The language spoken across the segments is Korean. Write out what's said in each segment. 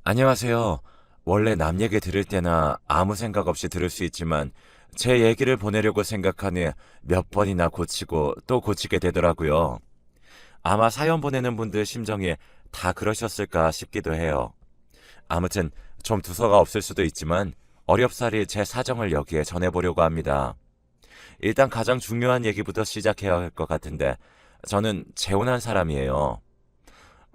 안녕하세요. 원래 남 얘기 들을 때나 아무 생각 없이 들을 수 있지만 제 얘기를 보내려고 생각하니 몇 번이나 고치고 또 고치게 되더라고요. 아마 사연 보내는 분들 심정이 다 그러셨을까 싶기도 해요. 아무튼 좀 두서가 없을 수도 있지만 어렵사리 제 사정을 여기에 전해보려고 합니다. 일단 가장 중요한 얘기부터 시작해야 할 것 같은데 저는 재혼한 사람이에요.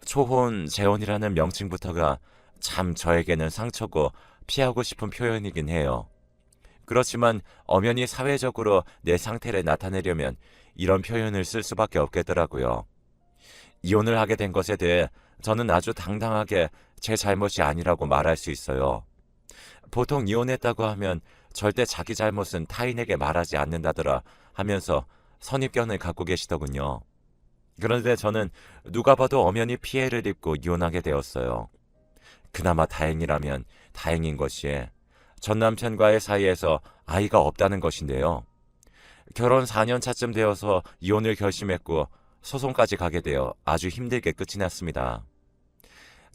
초혼, 재혼이라는 명칭부터가 참 저에게는 상처고 피하고 싶은 표현이긴 해요. 그렇지만 엄연히 사회적으로 내 상태를 나타내려면 이런 표현을 쓸 수밖에 없겠더라고요. 이혼을 하게 된 것에 대해 저는 아주 당당하게 제 잘못이 아니라고 말할 수 있어요. 보통 이혼했다고 하면 절대 자기 잘못은 타인에게 말하지 않는다더라 하면서 선입견을 갖고 계시더군요. 그런데 저는 누가 봐도 엄연히 피해를 입고 이혼하게 되었어요. 그나마 다행이라면 다행인 것이 전 남편과의 사이에서 아이가 없다는 것인데요. 결혼 4년 차쯤 되어서 이혼을 결심했고 소송까지 가게 되어 아주 힘들게 끝이 났습니다.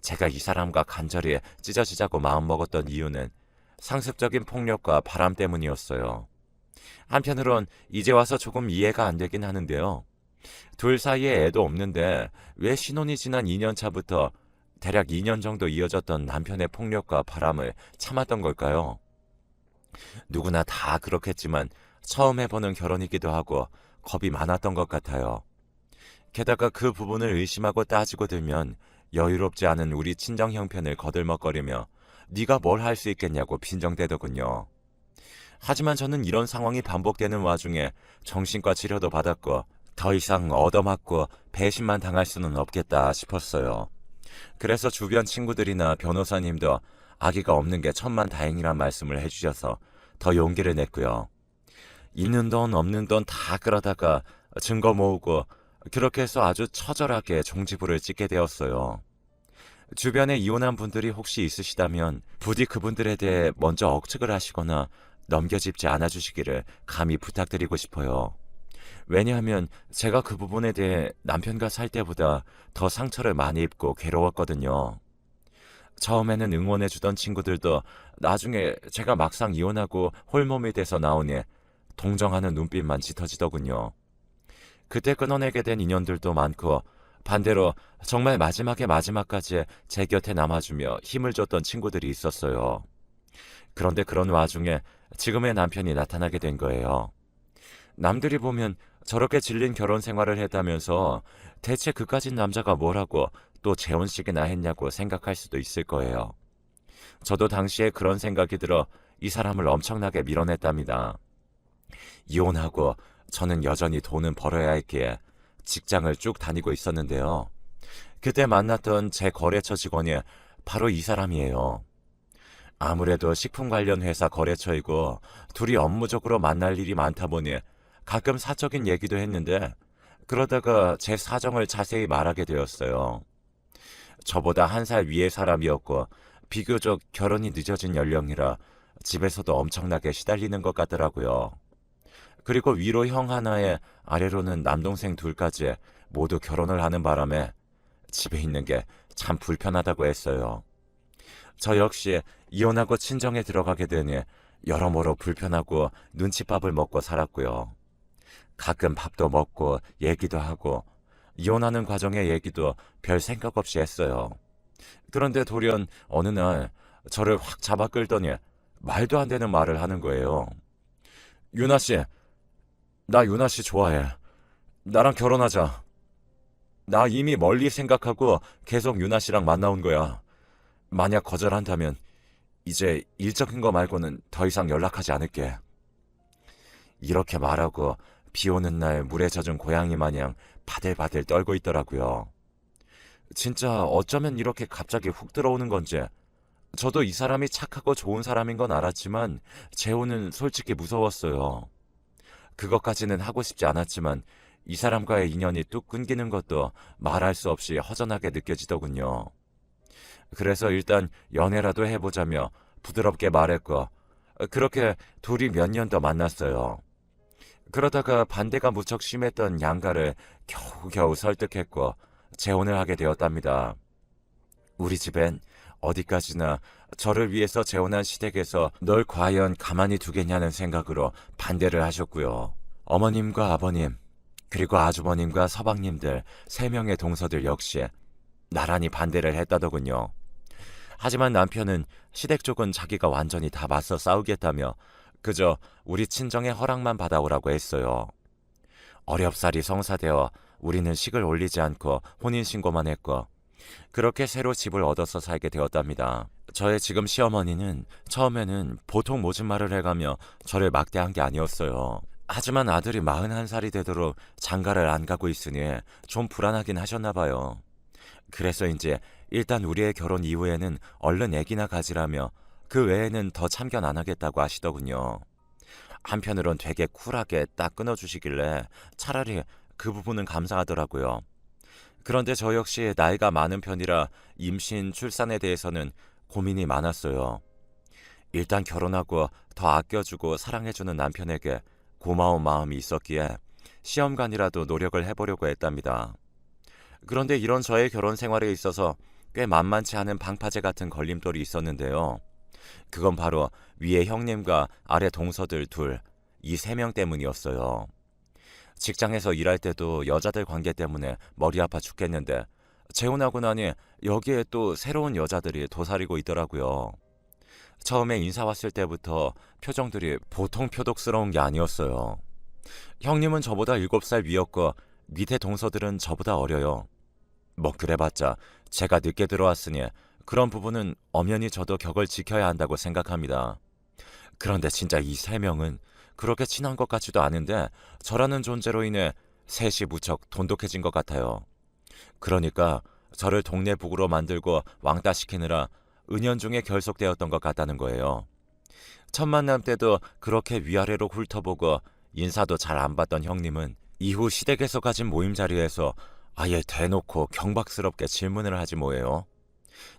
제가 이 사람과 간절히 찢어지자고 마음먹었던 이유는 상습적인 폭력과 바람 때문이었어요. 한편으론 이제 와서 조금 이해가 안 되긴 하는데요. 둘 사이에 애도 없는데 왜 신혼이 지난 2년 차부터 대략 2년 정도 이어졌던 남편의 폭력과 바람을 참았던 걸까요? 누구나 다 그렇겠지만 처음 해보는 결혼이기도 하고 겁이 많았던 것 같아요. 게다가 그 부분을 의심하고 따지고 들면 여유롭지 않은 우리 친정 형편을 거들먹거리며 네가 뭘 할 수 있겠냐고 빈정대더군요. 하지만 저는 이런 상황이 반복되는 와중에 정신과 치료도 받았고 더 이상 얻어맞고 배신만 당할 수는 없겠다 싶었어요. 그래서 주변 친구들이나 변호사님도 아기가 없는 게 천만다행이란 말씀을 해주셔서 더 용기를 냈고요. 있는 돈 없는 돈 다 끌어다가 증거 모으고 그렇게 해서 아주 처절하게 종지부를 찍게 되었어요. 주변에 이혼한 분들이 혹시 있으시다면 부디 그분들에 대해 먼저 억측을 하시거나 넘겨짚지 않아주시기를 감히 부탁드리고 싶어요. 왜냐하면 제가 그 부분에 대해 남편과 살 때보다 더 상처를 많이 입고 괴로웠거든요. 처음에는 응원해주던 친구들도 나중에 제가 막상 이혼하고 홀몸이 돼서 나오니 동정하는 눈빛만 짙어지더군요. 그때 끊어내게 된 인연들도 많고 반대로 정말 마지막에 마지막까지 제 곁에 남아주며 힘을 줬던 친구들이 있었어요. 그런데 그런 와중에 지금의 남편이 나타나게 된 거예요. 남들이 보면 저렇게 질린 결혼 생활을 했다면서 대체 그까진 남자가 뭐라고 또 재혼식이나 했냐고 생각할 수도 있을 거예요. 저도 당시에 그런 생각이 들어 이 사람을 엄청나게 밀어냈답니다. 이혼하고 저는 여전히 돈은 벌어야 했기에 직장을 쭉 다니고 있었는데요. 그때 만났던 제 거래처 직원이 바로 이 사람이에요. 아무래도 식품 관련 회사 거래처이고 둘이 업무적으로 만날 일이 많다 보니 가끔 사적인 얘기도 했는데 그러다가 제 사정을 자세히 말하게 되었어요. 저보다 한 살 위의 사람이었고 비교적 결혼이 늦어진 연령이라 집에서도 엄청나게 시달리는 것 같더라고요. 그리고 위로 형 하나에 아래로는 남동생 둘까지 모두 결혼을 하는 바람에 집에 있는 게 참 불편하다고 했어요. 저 역시 이혼하고 친정에 들어가게 되니 여러모로 불편하고 눈칫밥을 먹고 살았고요. 가끔 밥도 먹고 얘기도 하고 이혼하는 과정의 얘기도 별 생각 없이 했어요. 그런데 돌연 어느 날 저를 확 잡아 끌더니 말도 안 되는 말을 하는 거예요. 유나 씨, 나 유나 씨 좋아해. 나랑 결혼하자. 나 이미 멀리 생각하고 계속 유나 씨랑 만나온 거야. 만약 거절한다면 이제 일적인 거 말고는 더 이상 연락하지 않을게. 이렇게 말하고 비 오는 날 물에 젖은 고양이 마냥 바들바들 떨고 있더라고요. 진짜 어쩌면 이렇게 갑자기 훅 들어오는 건지. 저도 이 사람이 착하고 좋은 사람인 건 알았지만 재혼은 솔직히 무서웠어요. 그것까지는 하고 싶지 않았지만 이 사람과의 인연이 뚝 끊기는 것도 말할 수 없이 허전하게 느껴지더군요. 그래서 일단 연애라도 해보자며 부드럽게 말했고 그렇게 둘이 몇 년 더 만났어요. 그러다가 반대가 무척 심했던 양가를 겨우겨우 설득했고 재혼을 하게 되었답니다. 우리 집엔 어디까지나 저를 위해서 재혼한 시댁에서 널 과연 가만히 두겠냐는 생각으로 반대를 하셨고요. 어머님과 아버님, 그리고 아주버님과 서방님들 3명의 동서들 역시 나란히 반대를 했다더군요. 하지만 남편은 시댁 쪽은 자기가 완전히 다 맞서 싸우겠다며 그저 우리 친정의 허락만 받아오라고 했어요. 어렵사리 성사되어 우리는 식을 올리지 않고 혼인신고만 했고 그렇게 새로 집을 얻어서 살게 되었답니다. 저의 지금 시어머니는 처음에는 보통 모진 말을 해가며 저를 막대한 게 아니었어요. 하지만 아들이 41살이 되도록 장가를 안 가고 있으니 좀 불안하긴 하셨나 봐요. 그래서 이제 일단 우리의 결혼 이후에는 얼른 애기나 가지라며 그 외에는 더 참견 안 하겠다고 하시더군요. 한편으론 되게 쿨하게 딱 끊어주시길래 차라리 그 부분은 감사하더라고요. 그런데 저 역시 나이가 많은 편이라 임신, 출산에 대해서는 고민이 많았어요. 일단 결혼하고 더 아껴주고 사랑해주는 남편에게 고마운 마음이 있었기에 시험관이라도 노력을 해보려고 했답니다. 그런데 이런 저의 결혼 생활에 있어서 꽤 만만치 않은 방파제 같은 걸림돌이 있었는데요. 그건 바로 위에 형님과 아래 동서들 둘, 이 3명 때문이었어요. 직장에서 일할 때도 여자들 관계 때문에 머리 아파 죽겠는데 재혼하고 나니 여기에 또 새로운 여자들이 도사리고 있더라고요. 처음에 인사 왔을 때부터 표정들이 보통 표독스러운 게 아니었어요. 형님은 저보다 7살 위였고 밑에 동서들은 저보다 어려요. 뭐 그래봤자 제가 늦게 들어왔으니 그런 부분은 엄연히 저도 격을 지켜야 한다고 생각합니다. 그런데 진짜 이 3명은 그렇게 친한 것 같지도 않은데 저라는 존재로 인해 셋이 무척 돈독해진 것 같아요. 그러니까 저를 동네 북으로 만들고 왕따시키느라 은연중에 결속되었던 것 같다는 거예요. 첫 만남 때도 그렇게 위아래로 훑어보고 인사도 잘 안 받던 형님은 이후 시댁에서 가진 모임 자리에서 아예 대놓고 경박스럽게 질문을 하지 뭐예요.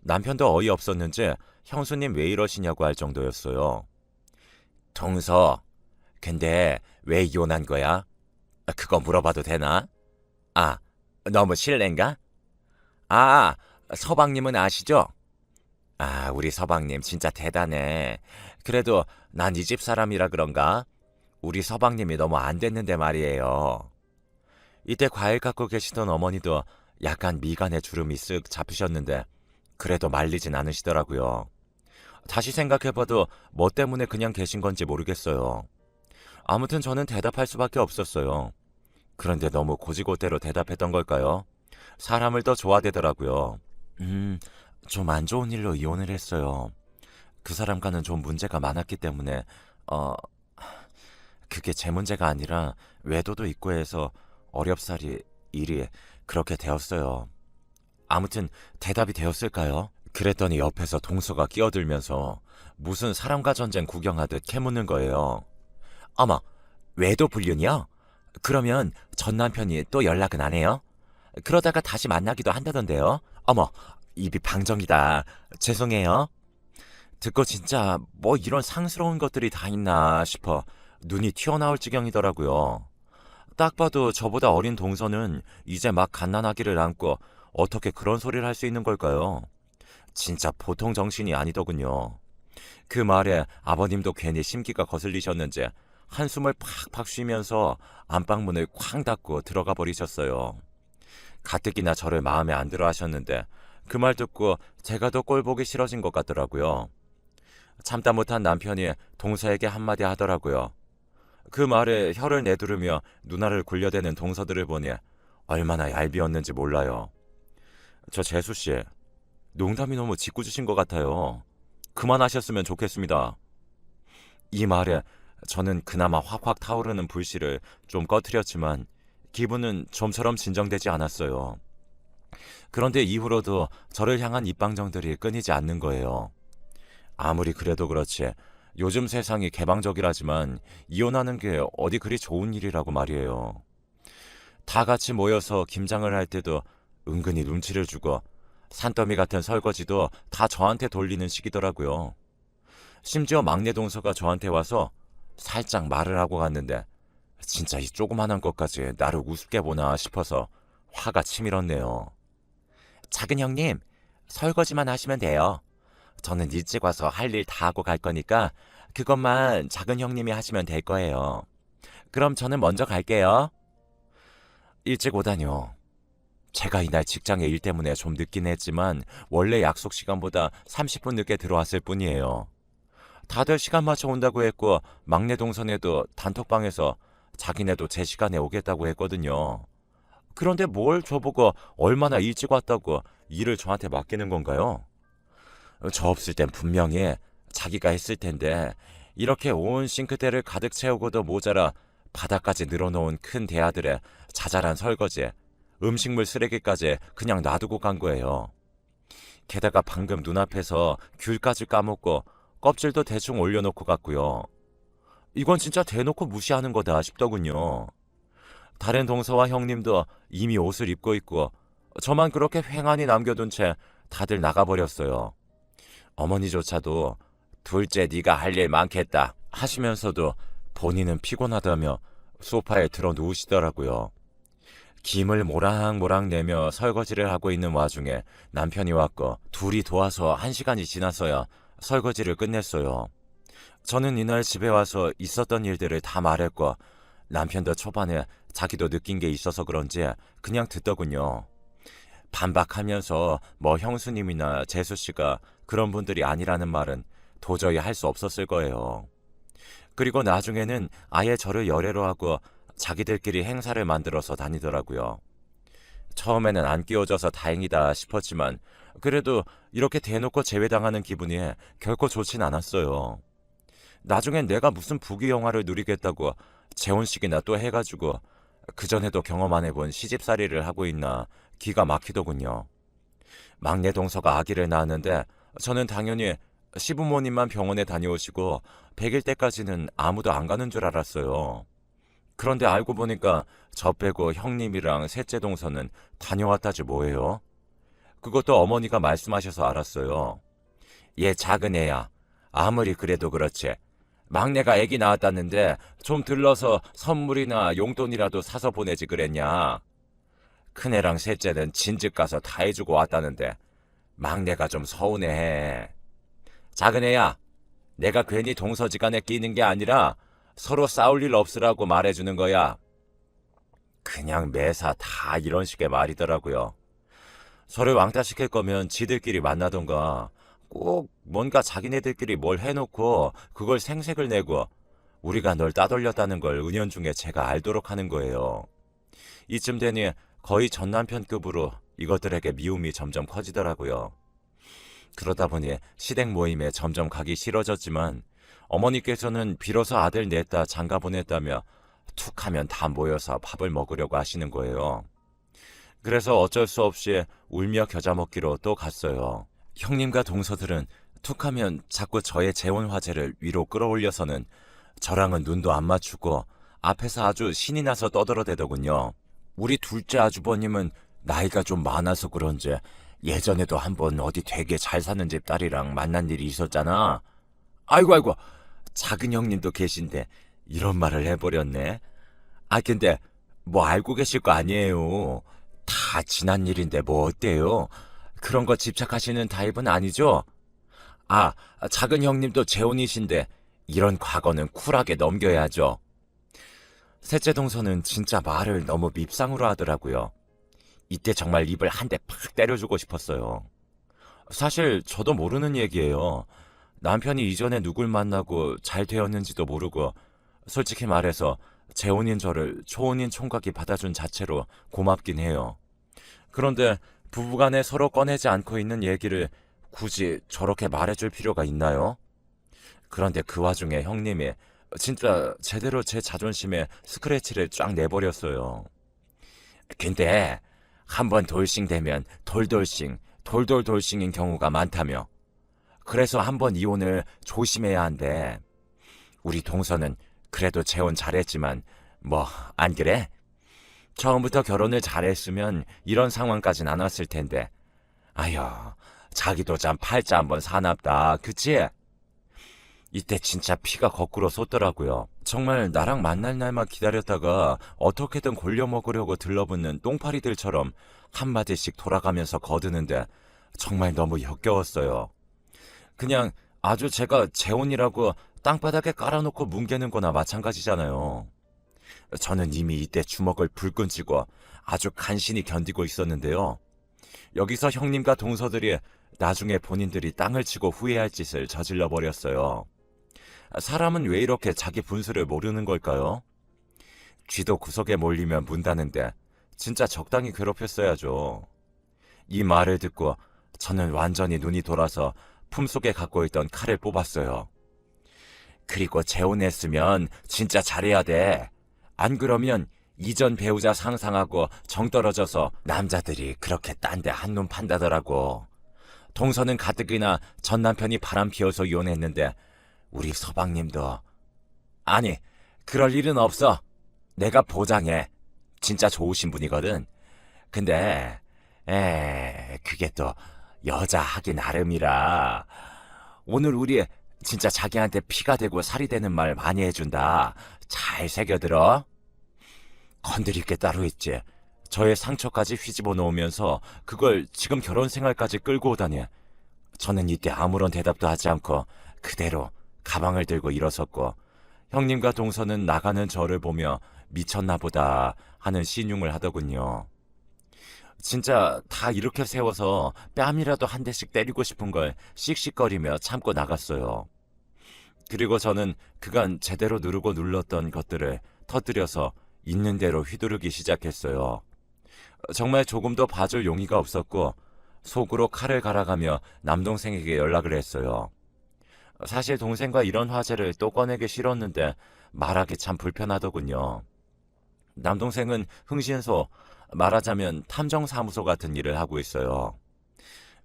남편도 어이없었는지 형수님 왜 이러시냐고 할 정도였어요. 동서, 근데 왜 이혼한 거야? 그거 물어봐도 되나? 아, 너무 실례인가? 아, 서방님은 아시죠? 아, 우리 서방님 진짜 대단해. 그래도 난 이 집 사람이라 그런가? 우리 서방님이 너무 안 됐는데 말이에요. 이때 과일 갖고 계시던 어머니도 약간 미간에 주름이 쓱 잡히셨는데 그래도 말리진 않으시더라고요. 다시 생각해봐도 뭐 때문에 그냥 계신 건지 모르겠어요. 아무튼 저는 대답할 수밖에 없었어요. 그런데 너무 고지고대로 대답했던 걸까요? 사람을 더 좋아되더라고요. 좀 안 좋은 일로 이혼을 했어요. 그 사람과는 좀 문제가 많았기 때문에 그게 제 문제가 아니라 외도도 있고 해서 어렵사리 일이 그렇게 되었어요. 아무튼 대답이 되었을까요? 그랬더니 옆에서 동서가 끼어들면서 무슨 사람과 전쟁 구경하듯 캐묻는 거예요. 어머, 외도 불륜이요? 그러면 전 남편이 또 연락은 안 해요? 그러다가 다시 만나기도 한다던데요. 어머, 입이 방정이다. 죄송해요. 듣고 진짜 뭐 이런 상스러운 것들이 다 있나 싶어 눈이 튀어나올 지경이더라고요. 딱 봐도 저보다 어린 동서는 이제 막 갓난아기를 안고 어떻게 그런 소리를 할 수 있는 걸까요? 진짜 보통 정신이 아니더군요. 그 말에 아버님도 괜히 심기가 거슬리셨는지 한숨을 팍팍 쉬면서 안방문을 쾅 닫고 들어가 버리셨어요. 가뜩이나 저를 마음에 안 들어 하셨는데 그 말 듣고 제가 더 꼴보기 싫어진 것 같더라고요. 참다 못한 남편이 동서에게 한마디 하더라고요. 그 말에 혀를 내두르며 누나를 굴려대는 동서들을 보니 얼마나 얄미웠는지 몰라요. 저 재수씨, 농담이 너무 짓궂으신 것 같아요. 그만하셨으면 좋겠습니다. 이 말에 저는 그나마 확확 타오르는 불씨를 좀 꺼트렸지만 기분은 좀처럼 진정되지 않았어요. 그런데 이후로도 저를 향한 입방정들이 끊이지 않는 거예요. 아무리 그래도 그렇지 요즘 세상이 개방적이라지만 이혼하는 게 어디 그리 좋은 일이라고 말이에요. 다 같이 모여서 김장을 할 때도 은근히 눈치를 주고 산더미 같은 설거지도 다 저한테 돌리는 식이더라고요. 심지어 막내 동서가 저한테 와서 살짝 말을 하고 갔는데 진짜 이 조그만한 것까지 나를 우습게 보나 싶어서 화가 치밀었네요. 작은 형님, 설거지만 하시면 돼요. 저는 일찍 와서 할 일 다 하고 갈 거니까 그것만 작은 형님이 하시면 될 거예요. 그럼 저는 먼저 갈게요. 일찍 오다뇨. 제가 이날 직장의 일 때문에 좀 늦긴 했지만 원래 약속 시간보다 30분 늦게 들어왔을 뿐이에요. 다들 시간 맞춰 온다고 했고 막내 동선에도 단톡방에서 자기네도 제 시간에 오겠다고 했거든요. 그런데 뭘 저보고 얼마나 일찍 왔다고 일을 저한테 맡기는 건가요? 저 없을 땐 분명히 자기가 했을 텐데 이렇게 온 싱크대를 가득 채우고도 모자라 바닥까지 늘어놓은 큰 대야들에 자잘한 설거지, 음식물 쓰레기까지 그냥 놔두고 간 거예요. 게다가 방금 눈앞에서 귤까지 까먹고 껍질도 대충 올려놓고 갔고요. 이건 진짜 대놓고 무시하는 거다 싶더군요. 다른 동서와 형님도 이미 옷을 입고 있고 저만 그렇게 횡하니 남겨둔 채 다들 나가버렸어요. 어머니조차도 둘째 네가 할 일 많겠다 하시면서도 본인은 피곤하다며 소파에 들어 누우시더라고요. 김을 모락모락 내며 설거지를 하고 있는 와중에 남편이 왔고 둘이 도와서 1시간이 지났어야 설거지를 끝냈어요. 저는 이날 집에 와서 있었던 일들을 다 말했고 남편도 초반에 자기도 느낀 게 있어서 그런지 그냥 듣더군요. 반박하면서 뭐 형수님이나 재수씨가 그런 분들이 아니라는 말은 도저히 할 수 없었을 거예요. 그리고 나중에는 아예 저를 열애로 하고 자기들끼리 행사를 만들어서 다니더라고요. 처음에는 안 끼워져서 다행이다 싶었지만 그래도 이렇게 대놓고 제외당하는 기분이 결코 좋진 않았어요. 나중엔 내가 무슨 부귀영화를 누리겠다고 재혼식이나 또 해가지고 그전에도 경험 안 해본 시집살이를 하고 있나 기가 막히더군요. 막내 동서가 아기를 낳았는데 저는 당연히 시부모님만 병원에 다녀오시고 100일 때까지는 아무도 안 가는 줄 알았어요. 그런데 알고 보니까 저 빼고 형님이랑 셋째 동서는 다녀왔다지 뭐예요. 그것도 어머니가 말씀하셔서 알았어요. 얘 작은 애야. 아무리 그래도 그렇지. 막내가 애기 낳았다는데 좀 들러서 선물이나 용돈이라도 사서 보내지 그랬냐. 큰애랑 셋째는 진즉 가서 다 해주고 왔다는데 막내가 좀 서운해해. 작은 애야, 내가 괜히 동서지간에 끼는 게 아니라 서로 싸울 일 없으라고 말해주는 거야. 그냥 매사 다 이런 식의 말이더라고요. 서로 왕따시킬 거면 지들끼리 만나던가 꼭 뭔가 자기네들끼리 뭘 해놓고 그걸 생색을 내고 우리가 널 따돌렸다는 걸 은연중에 제가 알도록 하는 거예요. 이쯤 되니 거의 전남편급으로 이것들에게 미움이 점점 커지더라고요. 그러다 보니 시댁 모임에 점점 가기 싫어졌지만 어머니께서는 비로소 아들 냈다 장가 보냈다며 툭하면 다 모여서 밥을 먹으려고 하시는 거예요. 그래서 어쩔 수 없이 울며 겨자 먹기로 또 갔어요. 형님과 동서들은 툭하면 자꾸 저의 재혼 화제를 위로 끌어올려서는 저랑은 눈도 안 맞추고 앞에서 아주 신이 나서 떠들어대더군요. 우리 둘째 아주버님은 나이가 좀 많아서 그런지 예전에도 한번 어디 되게 잘 사는 집 딸이랑 만난 일이 있었잖아. 아이고 작은 형님도 계신데 이런 말을 해버렸네. 아 근데 뭐 알고 계실 거 아니에요. 다 지난 일인데 뭐 어때요? 그런 거 집착하시는 타입은 아니죠? 아 작은 형님도 재혼이신데 이런 과거는 쿨하게 넘겨야죠. 셋째 동서는 진짜 말을 너무 밉상으로 하더라고요. 이때 정말 입을 한 대 팍 때려주고 싶었어요. 사실 저도 모르는 얘기예요. 남편이 이전에 누굴 만나고 잘 되었는지도 모르고 솔직히 말해서 재혼인 저를 초혼인 총각이 받아준 자체로 고맙긴 해요. 그런데 부부간에 서로 꺼내지 않고 있는 얘기를 굳이 저렇게 말해줄 필요가 있나요? 그런데 그 와중에 형님이 진짜 제대로 제 자존심에 스크래치를 쫙 내버렸어요. 근데 한번 돌싱 되면 돌돌싱, 돌돌돌싱인 경우가 많다며. 그래서 한번 이혼을 조심해야 한대. 우리 동서는 그래도 재혼 잘했지만 뭐 안 그래? 처음부터 결혼을 잘했으면 이런 상황까진 안 왔을 텐데. 아휴, 자기도 참 팔자 한번 사납다, 그치? 이때 진짜 피가 거꾸로 솟더라고요. 정말 나랑 만날 날만 기다렸다가 어떻게든 골려 먹으려고 들러붙는 똥파리들처럼 한마디씩 돌아가면서 거드는데 정말 너무 역겨웠어요. 그냥 아주 제가 재혼이라고 땅바닥에 깔아놓고 뭉개는 거나 마찬가지잖아요. 저는 이미 이때 주먹을 불끈 쥐고 아주 간신히 견디고 있었는데요. 여기서 형님과 동서들이 나중에 본인들이 땅을 치고 후회할 짓을 저질러 버렸어요. 사람은 왜 이렇게 자기 분수를 모르는 걸까요? 쥐도 구석에 몰리면 문다는데 진짜 적당히 괴롭혔어야죠. 이 말을 듣고 저는 완전히 눈이 돌아서 품속에 갖고 있던 칼을 뽑았어요. 그리고 재혼했으면 진짜 잘해야 돼. 안 그러면 이전 배우자 상상하고 정 떨어져서 남자들이 그렇게 딴 데 한눈 판다더라고. 동서는 가뜩이나 전 남편이 바람 피워서 이혼했는데 우리 서방님도 아니 그럴 일은 없어. 내가 보장해. 진짜 좋으신 분이거든. 근데 그게 또 여자 하기 나름이라 오늘 우리 진짜 자기한테 피가 되고 살이 되는 말 많이 해준다. 잘 새겨들어. 건드릴 게 따로 있지. 저의 상처까지 휘집어 놓으면서 그걸 지금 결혼 생활까지 끌고 오다니. 저는 이때 아무런 대답도 하지 않고 그대로 가방을 들고 일어섰고 형님과 동서는 나가는 저를 보며 미쳤나 보다 하는 신용을 하더군요. 진짜 다 이렇게 세워서 뺨이라도 한 대씩 때리고 싶은 걸 씩씩거리며 참고 나갔어요. 그리고 저는 그간 제대로 누르고 눌렀던 것들을 터뜨려서 있는 대로 휘두르기 시작했어요. 정말 조금도 봐줄 용의가 없었고 속으로 칼을 갈아가며 남동생에게 연락을 했어요. 사실 동생과 이런 화제를 또 꺼내기 싫었는데 말하기 참 불편하더군요. 남동생은 흥신소, 말하자면 탐정사무소 같은 일을 하고 있어요.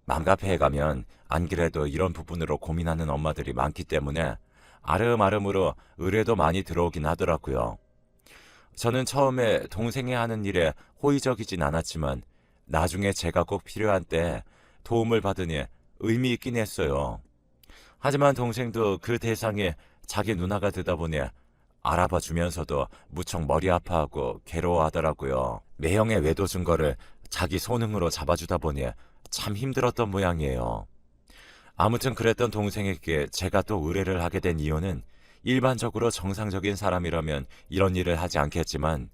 맘카페에 가면 안 그래도 이런 부분으로 고민하는 엄마들이 많기 때문에 아름아름으로 의뢰도 많이 들어오긴 하더라고요. 저는 처음에 동생이 하는 일에 호의적이진 않았지만 나중에 제가 꼭 필요한 때 도움을 받으니 의미 있긴 했어요. 하지만 동생도 그 대상에 자기 누나가 되다 보니 알아봐 주면서도 무척 머리 아파하고 괴로워하더라고요. 매형의 외도 증거를 자기 손흥으로 잡아주다 보니 참 힘들었던 모양이에요. 아무튼 그랬던 동생에게 제가 또 의뢰를 하게 된 이유는 일반적으로 정상적인 사람이라면 이런 일을 하지 않겠지만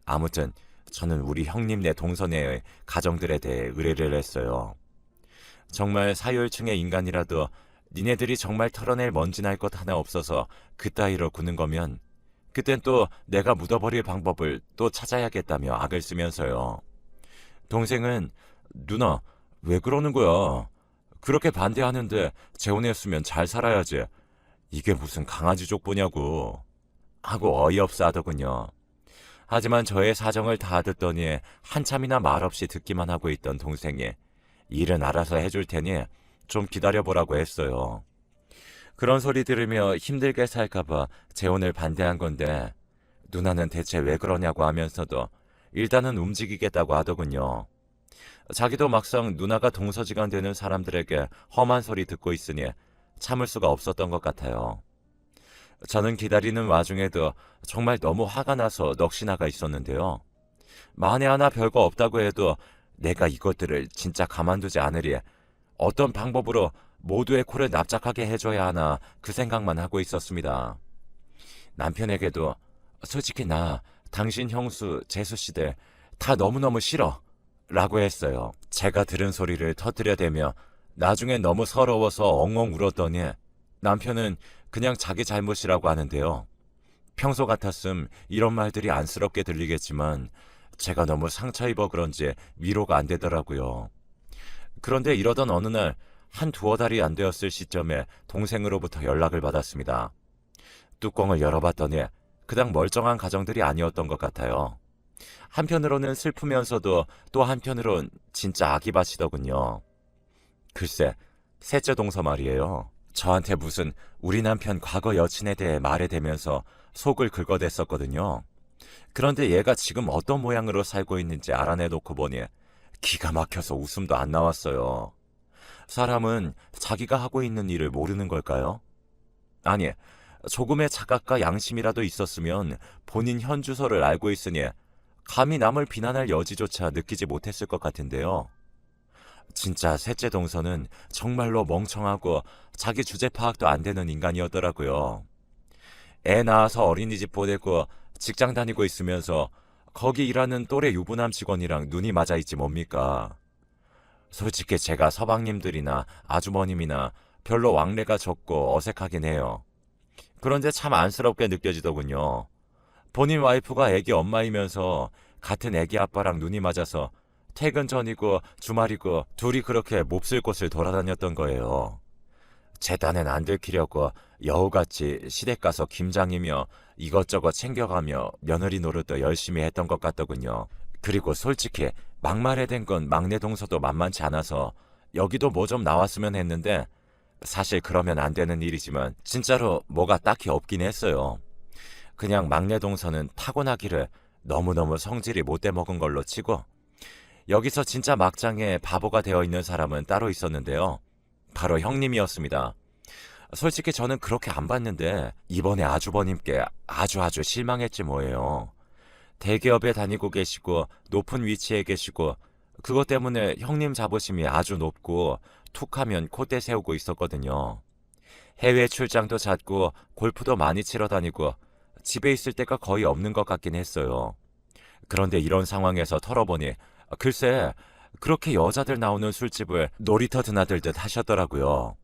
아무튼 저는 우리 형님네 동서네의 가정들에 대해 의뢰를 했어요. 정말 사유열층의 인간이라도 니네들이 정말 털어낼 먼지날 것 하나 없어서 그따위로 구는 거면 그땐 또 내가 묻어버릴 방법을 또 찾아야겠다며 악을 쓰면서요. 동생은 누나 왜 그러는 거야? 그렇게 반대하는데 재혼했으면 잘 살아야지. 이게 무슨 강아지 족보냐고 하고 어이없어 하더군요. 하지만 저의 사정을 다 듣더니 한참이나 말없이 듣기만 하고 있던 동생이 일은 알아서 해줄 테니 좀 기다려보라고 했어요. 그런 소리 들으며 힘들게 살까봐 재혼을 반대한 건데 누나는 대체 왜 그러냐고 하면서도 일단은 움직이겠다고 하더군요. 자기도 막상 누나가 동서지간 되는 사람들에게 험한 소리 듣고 있으니 참을 수가 없었던 것 같아요. 저는 기다리는 와중에도 정말 너무 화가 나서 넋이 나가 있었는데요. 만에 하나 별거 없다고 해도 내가 이것들을 진짜 가만두지 않으리 어떤 방법으로 모두의 코를 납작하게 해줘야 하나 그 생각만 하고 있었습니다. 남편에게도 솔직히 나 당신 형수 재수씨들 다 너무너무 싫어 라고 했어요. 제가 들은 소리를 터뜨려대며 나중에 너무 서러워서 엉엉 울었더니 남편은 그냥 자기 잘못이라고 하는데요. 평소 같았음 이런 말들이 안쓰럽게 들리겠지만 제가 너무 상처 입어 그런지 위로가 안 되더라고요. 그런데 이러던 어느 날 한 두어 달이 안 되었을 시점에 동생으로부터 연락을 받았습니다. 뚜껑을 열어봤더니 그닥 멀쩡한 가정들이 아니었던 것 같아요. 한편으로는 슬프면서도 또 한편으론 진짜 아기밭이더군요. 글쎄, 셋째 동서 말이에요. 저한테 무슨 우리 남편 과거 여친에 대해 말해대면서 속을 긁어댔었거든요. 그런데 얘가 지금 어떤 모양으로 살고 있는지 알아내놓고 보니 기가 막혀서 웃음도 안 나왔어요. 사람은 자기가 하고 있는 일을 모르는 걸까요? 아니, 조금의 자각과 양심이라도 있었으면 본인 현 주소를 알고 있으니 감히 남을 비난할 여지조차 느끼지 못했을 것 같은데요. 진짜 셋째 동서는 정말로 멍청하고 자기 주제 파악도 안 되는 인간이었더라고요. 애 낳아서 어린이집 보내고 직장 다니고 있으면서 거기 일하는 또래 유부남 직원이랑 눈이 맞아 있지 뭡니까? 솔직히 제가 서방님들이나 아주머님이나 별로 왕래가 적고 어색하긴 해요. 그런데 참 안쓰럽게 느껴지더군요. 본인 와이프가 애기 엄마이면서 같은 애기 아빠랑 눈이 맞아서 퇴근 전이고 주말이고 둘이 그렇게 몹쓸 곳을 돌아다녔던 거예요. 제 딴엔 안 들키려고 여우같이 시댁 가서 김장이며 이것저것 챙겨가며 며느리 노릇도 열심히 했던 것 같더군요. 그리고 솔직히 막말에 된 건 막내 동서도 만만치 않아서 여기도 뭐 좀 나왔으면 했는데 사실 그러면 안 되는 일이지만 진짜로 뭐가 딱히 없긴 했어요. 그냥 막내 동서는 타고나기를 너무너무 성질이 못돼 먹은 걸로 치고 여기서 진짜 막장에 바보가 되어 있는 사람은 따로 있었는데요. 바로 형님이었습니다. 솔직히 저는 그렇게 안 봤는데 이번에 아주버님께 아주 실망했지 뭐예요. 대기업에 다니고 계시고 높은 위치에 계시고 그것 때문에 형님 자부심이 아주 높고 툭하면 콧대 세우고 있었거든요. 해외 출장도 잦고 골프도 많이 치러 다니고 집에 있을 때가 거의 없는 것 같긴 했어요. 그런데 이런 상황에서 털어보니 글쎄 그렇게 여자들 나오는 술집을 놀이터 드나들듯 하셨더라고요.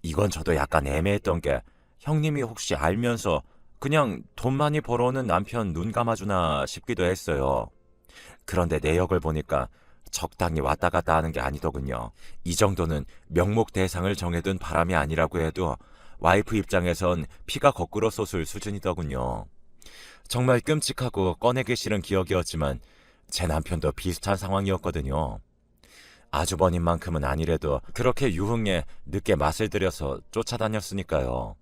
이건 저도 약간 애매했던 게 형님이 혹시 알면서 그냥 돈 많이 벌어오는 남편 눈 감아주나 싶기도 했어요. 그런데 내역을 보니까 적당히 왔다 갔다 하는 게 아니더군요. 이 정도는 명목 대상을 정해둔 바람이 아니라고 해도 와이프 입장에선 피가 거꾸로 솟을 수준이더군요. 정말 끔찍하고 꺼내기 싫은 기억이었지만 제 남편도 비슷한 상황이었거든요. 아주버님만큼은 아니래도 그렇게 유흥에 늦게 맛을 들여서 쫓아다녔으니까요.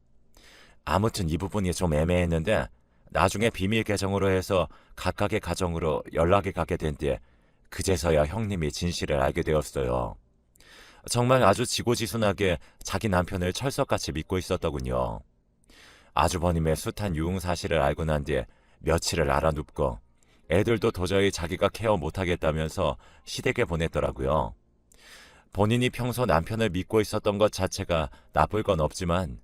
아무튼 이 부분이 좀 애매했는데 나중에 비밀 계정으로 해서 각각의 가정으로 연락이 가게 된 뒤에 그제서야 형님이 진실을 알게 되었어요. 정말 아주 지고지순하게 자기 남편을 철석같이 믿고 있었더군요. 아주버님의 숱한 유흥 사실을 알고 난 뒤에 며칠을 알아눕고 애들도 도저히 자기가 케어 못하겠다면서 시댁에 보냈더라고요. 본인이 평소 남편을 믿고 있었던 것 자체가 나쁠 건 없지만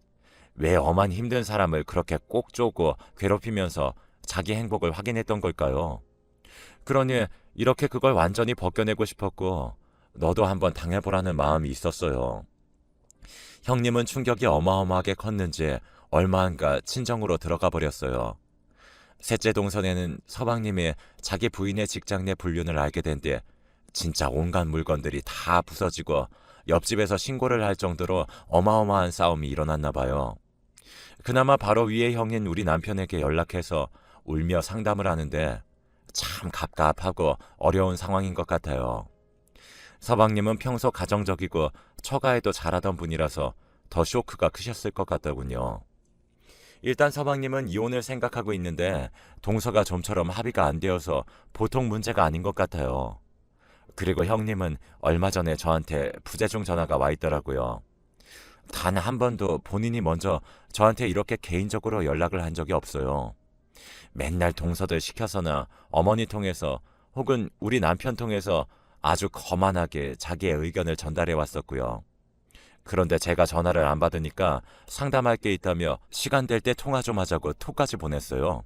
왜 엄한 힘든 사람을 그렇게 꼭 쪼고 괴롭히면서 자기 행복을 확인했던 걸까요? 그러니 이렇게 그걸 완전히 벗겨내고 싶었고 너도 한번 당해보라는 마음이 있었어요. 형님은 충격이 어마어마하게 컸는지 얼마 안가 친정으로 들어가 버렸어요. 셋째 동선에는 서방님이 자기 부인의 직장 내 불륜을 알게 된 뒤에 진짜 온갖 물건들이 다 부서지고 옆집에서 신고를 할 정도로 어마어마한 싸움이 일어났나 봐요. 그나마 바로 위의 형인 우리 남편에게 연락해서 울며 상담을 하는데 참 갑갑하고 어려운 상황인 것 같아요. 서방님은 평소 가정적이고 처가에도 잘하던 분이라서 더 쇼크가 크셨을 것 같더군요. 일단 서방님은 이혼을 생각하고 있는데 동서가 좀처럼 합의가 안 되어서 보통 문제가 아닌 것 같아요. 그리고 형님은 얼마 전에 저한테 부재중 전화가 와 있더라고요. 단 한 번도 본인이 먼저 저한테 이렇게 개인적으로 연락을 한 적이 없어요. 맨날 동서들 시켜서나 어머니 통해서 혹은 우리 남편 통해서 아주 거만하게 자기의 의견을 전달해 왔었고요. 그런데 제가 전화를 안 받으니까 상담할 게 있다며 시간 될 때 통화 좀 하자고 톡까지 보냈어요.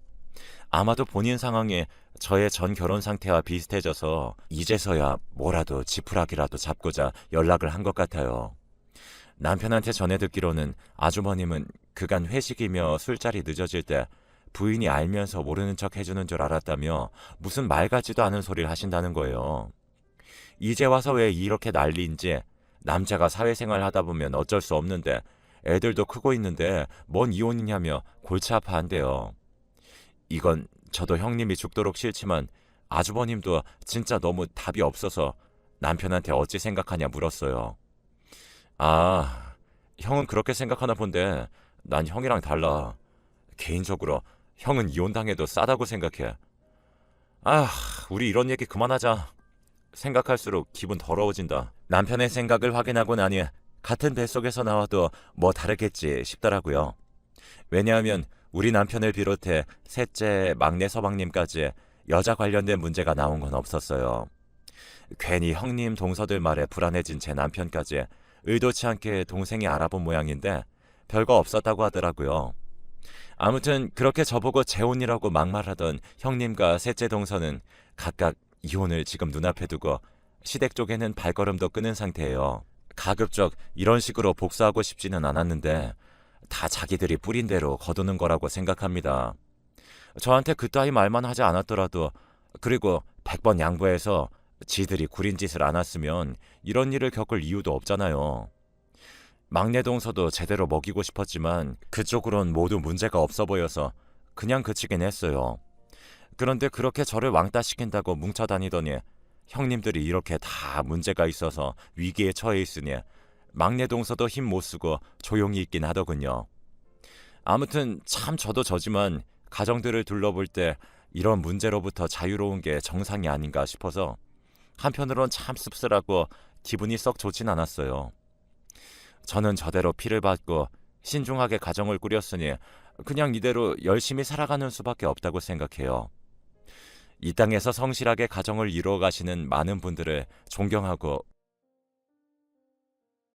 아마도 본인 상황이 저의 전 결혼 상태와 비슷해져서 이제서야 뭐라도 지푸라기라도 잡고자 연락을 한 것 같아요. 남편한테 전해 듣기로는 아주머님은 그간 회식이며 술자리 늦어질 때 부인이 알면서 모르는 척 해주는 줄 알았다며 무슨 말 같지도 않은 소리를 하신다는 거예요. 이제 와서 왜 이렇게 난리인지 남자가 사회생활 하다 보면 어쩔 수 없는데 애들도 크고 있는데 뭔 이혼이냐며 골치 아파한대요. 이건 저도 형님이 죽도록 싫지만 아주버님도 진짜 너무 답이 없어서 남편한테 어찌 생각하냐 물었어요. 아, 형은 그렇게 생각하나 본데 난 형이랑 달라. 개인적으로 형은 이혼당해도 싸다고 생각해. 아, 우리 이런 얘기 그만하자. 생각할수록 기분 더러워진다. 남편의 생각을 확인하고 나니 같은 뱃속에서 나와도 뭐 다르겠지 싶더라고요. 왜냐하면 우리 남편을 비롯해 셋째 막내 서방님까지 여자 관련된 문제가 나온 건 없었어요. 괜히 형님 동서들 말에 불안해진 제 남편까지 의도치 않게 동생이 알아본 모양인데 별거 없었다고 하더라고요. 아무튼 그렇게 저보고 재혼이라고 막말하던 형님과 셋째 동서는 각각 이혼을 지금 눈앞에 두고 시댁 쪽에는 발걸음도 끊은 상태예요. 가급적 이런 식으로 복수하고 싶지는 않았는데 다 자기들이 뿌린 대로 거두는 거라고 생각합니다. 저한테 그따위 말만 하지 않았더라도 그리고 100번 양보해서 지들이 구린 짓을 안 했으면 이런 일을 겪을 이유도 없잖아요. 막내 동서도 제대로 먹이고 싶었지만 그쪽으론 모두 문제가 없어 보여서 그냥 그치긴 했어요. 그런데 그렇게 저를 왕따 시킨다고 뭉쳐다니더니 형님들이 이렇게 다 문제가 있어서 위기에 처해 있으니 막내 동서도 힘 못 쓰고 조용히 있긴 하더군요. 아무튼 참 저도 저지만 가정들을 둘러볼 때 이런 문제로부터 자유로운 게 정상이 아닌가 싶어서 한편으론 참 씁쓸하고 기분이 썩 좋진 않았어요. 저는 저대로 피를 받고 신중하게 가정을 꾸렸으니 그냥 이대로 열심히 살아가는 수밖에 없다고 생각해요. 이 땅에서 성실하게 가정을 이루어 가시는 많은 분들을 존경하고